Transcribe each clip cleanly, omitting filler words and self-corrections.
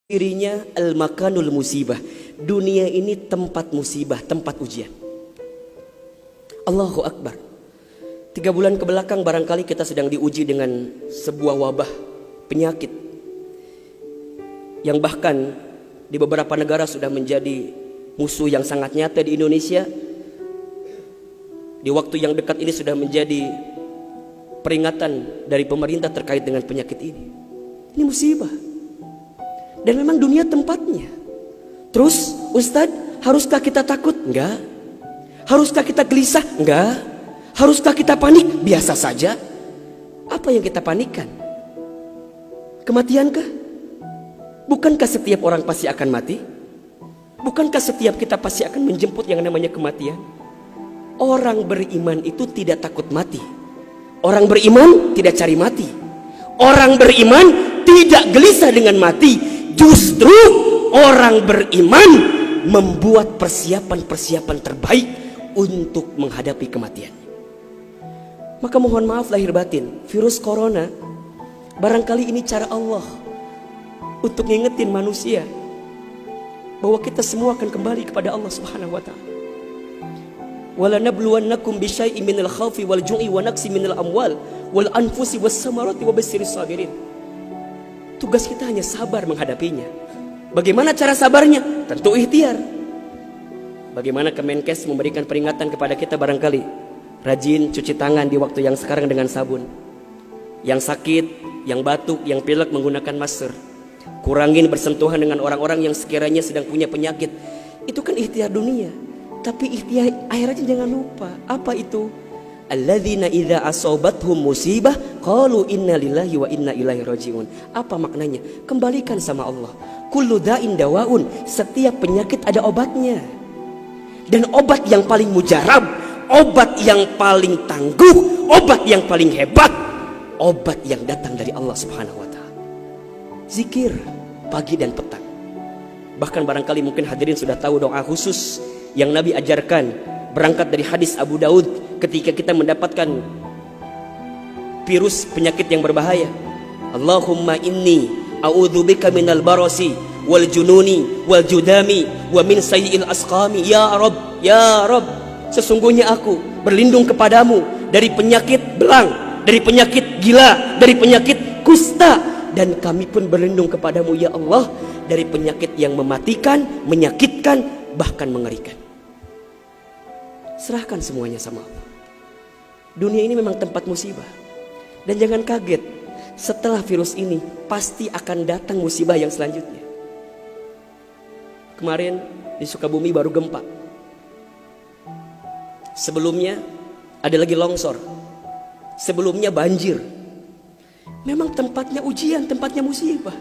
Dirinya al-makanul musibah. Dunia ini tempat musibah, tempat ujian. Allahu Akbar. 3 bulan kebelakang barangkali kita sedang diuji dengan sebuah wabah penyakit yang bahkan di beberapa negara sudah menjadi musuh yang sangat nyata. Di Indonesia di waktu yang dekat ini sudah menjadi peringatan dari pemerintah terkait dengan penyakit ini. Ini musibah. Dan memang dunia tempatnya. Terus Ustadz, haruskah kita takut? Enggak. Haruskah kita gelisah? Enggak. Haruskah kita panik? Biasa saja. Apa yang kita panikkan? Kematiankah? Bukankah setiap orang pasti akan mati? Bukankah setiap kita pasti akan menjemput yang namanya kematian? Orang beriman itu tidak takut mati. Orang beriman tidak cari mati. Orang beriman tidak gelisah dengan mati. Justru orang beriman membuat persiapan-persiapan terbaik untuk menghadapi kematian. Maka mohon maaf lahir batin, virus corona barangkali ini cara Allah untuk ngingetin manusia bahwa kita semua akan kembali kepada Allah Subhanahu wa taala. Wala nabluwannakum bisyai'in minal khaufi wal ju'i wa naqsi minal amwal wal anfusi was samarati wa basyirus sabirin. Tugas kita hanya sabar menghadapinya. Bagaimana cara sabarnya? Tentu ikhtiar. Bagaimana Kemenkes memberikan peringatan kepada kita barangkali? Rajin cuci tangan di waktu yang sekarang dengan sabun. Yang sakit, yang batuk, yang pilek menggunakan masker. Kurangin bersentuhan dengan orang-orang yang sekiranya sedang punya penyakit. Itu kan ikhtiar dunia. Tapi ikhtiar akhiratnya jangan lupa. Apa itu? Alladzina idza asobathum musibah qalu inna lillahi wa inna ilaihi rajiun. Apa maknanya? Kembalikan sama Allah. Kullu da'in dawaun. Setiap penyakit ada obatnya. Dan obat yang paling mujarab, obat yang paling tangguh, obat yang paling hebat, obat yang datang dari Allah Subhanahu wa taala. Zikir pagi dan petang. Bahkan barangkali mungkin hadirin sudah tahu doa khusus yang Nabi ajarkan berangkat dari hadis Abu Daud ketika kita mendapatkan virus penyakit yang berbahaya. Allahumma inni a'udzubika minal barasi wal jununi wal judami wa min sayyi'il asqami. Ya Rabb, ya Rabb, sesungguhnya aku berlindung kepadamu dari penyakit belang, dari penyakit gila, dari penyakit kusta, dan kami pun berlindung kepadamu ya Allah dari penyakit yang mematikan, menyakitkan, bahkan mengerikan. Serahkan semuanya sama Allah. Dunia ini memang tempat musibah. Dan jangan kaget, setelah virus ini pasti akan datang musibah yang selanjutnya. Kemarin di Sukabumi baru gempa. Sebelumnya ada lagi longsor. Sebelumnya banjir. Memang tempatnya ujian, tempatnya musibah.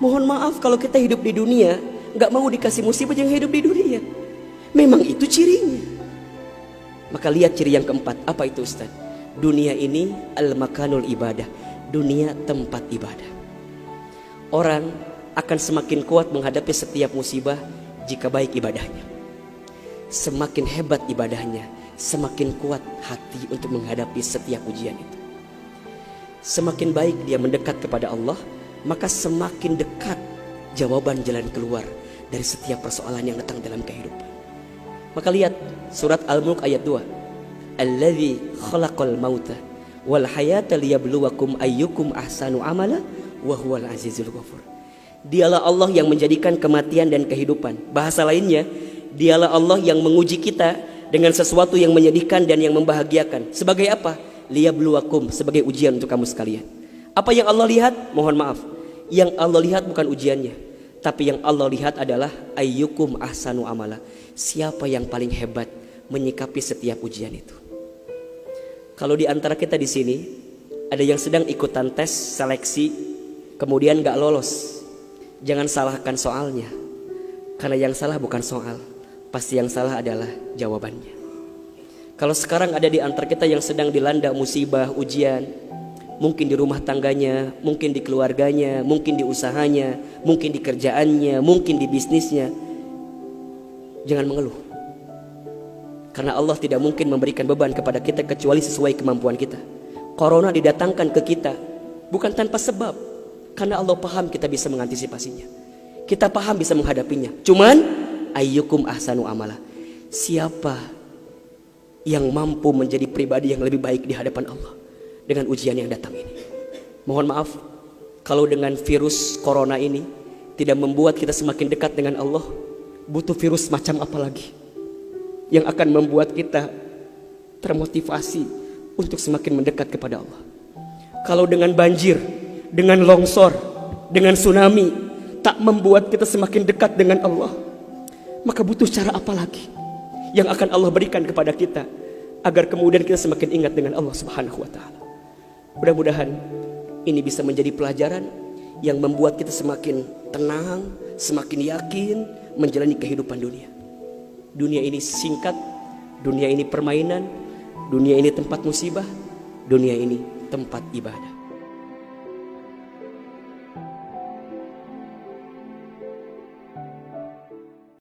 Mohon maaf kalau kita hidup di dunia gak mau dikasih musibah, jangan hidup di dunia. Memang itu cirinya. Maka lihat ciri yang keempat. Apa itu Ustaz? Dunia ini al-makanul ibadah. Dunia tempat ibadah. Orang akan semakin kuat menghadapi setiap musibah jika baik ibadahnya. Semakin hebat ibadahnya, semakin kuat hati untuk menghadapi setiap ujian itu. Semakin baik dia mendekat kepada Allah, maka semakin dekat jawaban jalan keluar dari setiap persoalan yang datang dalam kehidupan. Maka lihat surat Al-Mulk ayat 2. Alladzi khalaqal mauta wal hayata liyabluwakum ayyukum ahsanu amala wa huwal azizul ghafur. Dialah Allah yang menjadikan kematian dan kehidupan. Bahasa lainnya, dialah Allah yang menguji kita dengan sesuatu yang menyedihkan dan yang membahagiakan. Sebagai apa? Liyabluwakum, sebagai ujian untuk kamu sekalian. Apa yang Allah lihat? Mohon maaf, yang Allah lihat bukan ujiannya, tapi yang Allah lihat adalah ayyukum ahsanu amala. Siapa yang paling hebat menyikapi setiap ujian itu. Kalau di antara kita di sini ada yang sedang ikutan tes seleksi kemudian gak lolos, jangan salahkan soalnya. Karena yang salah bukan soal, pasti yang salah adalah jawabannya. Kalau sekarang ada di antara kita yang sedang dilanda musibah, ujian, mungkin di rumah tangganya, mungkin di keluarganya, mungkin di usahanya, mungkin di kerjaannya, mungkin di bisnisnya, jangan mengeluh. Karena Allah tidak mungkin memberikan beban kepada kita kecuali sesuai kemampuan kita. Corona didatangkan ke kita bukan tanpa sebab. Karena Allah paham kita bisa mengantisipasinya. Kita paham bisa menghadapinya. Cuman ayyukum ahsanu amala. Siapa yang mampu menjadi pribadi yang lebih baik di hadapan Allah dengan ujian yang datang ini. Mohon maaf kalau dengan virus corona ini tidak membuat kita semakin dekat dengan Allah. Butuh virus macam apa lagi yang akan membuat kita termotivasi untuk semakin mendekat kepada Allah. Kalau dengan banjir, dengan longsor, dengan tsunami tak membuat kita semakin dekat dengan Allah, maka butuh cara apa lagi yang akan Allah berikan kepada kita agar kemudian kita semakin ingat dengan Allah Subhanahu wa taala. Mudah-mudahan ini bisa menjadi pelajaran yang membuat kita semakin tenang, semakin yakin menjalani kehidupan dunia. Dunia ini singkat, dunia ini permainan, dunia ini tempat musibah, dunia ini tempat ibadah.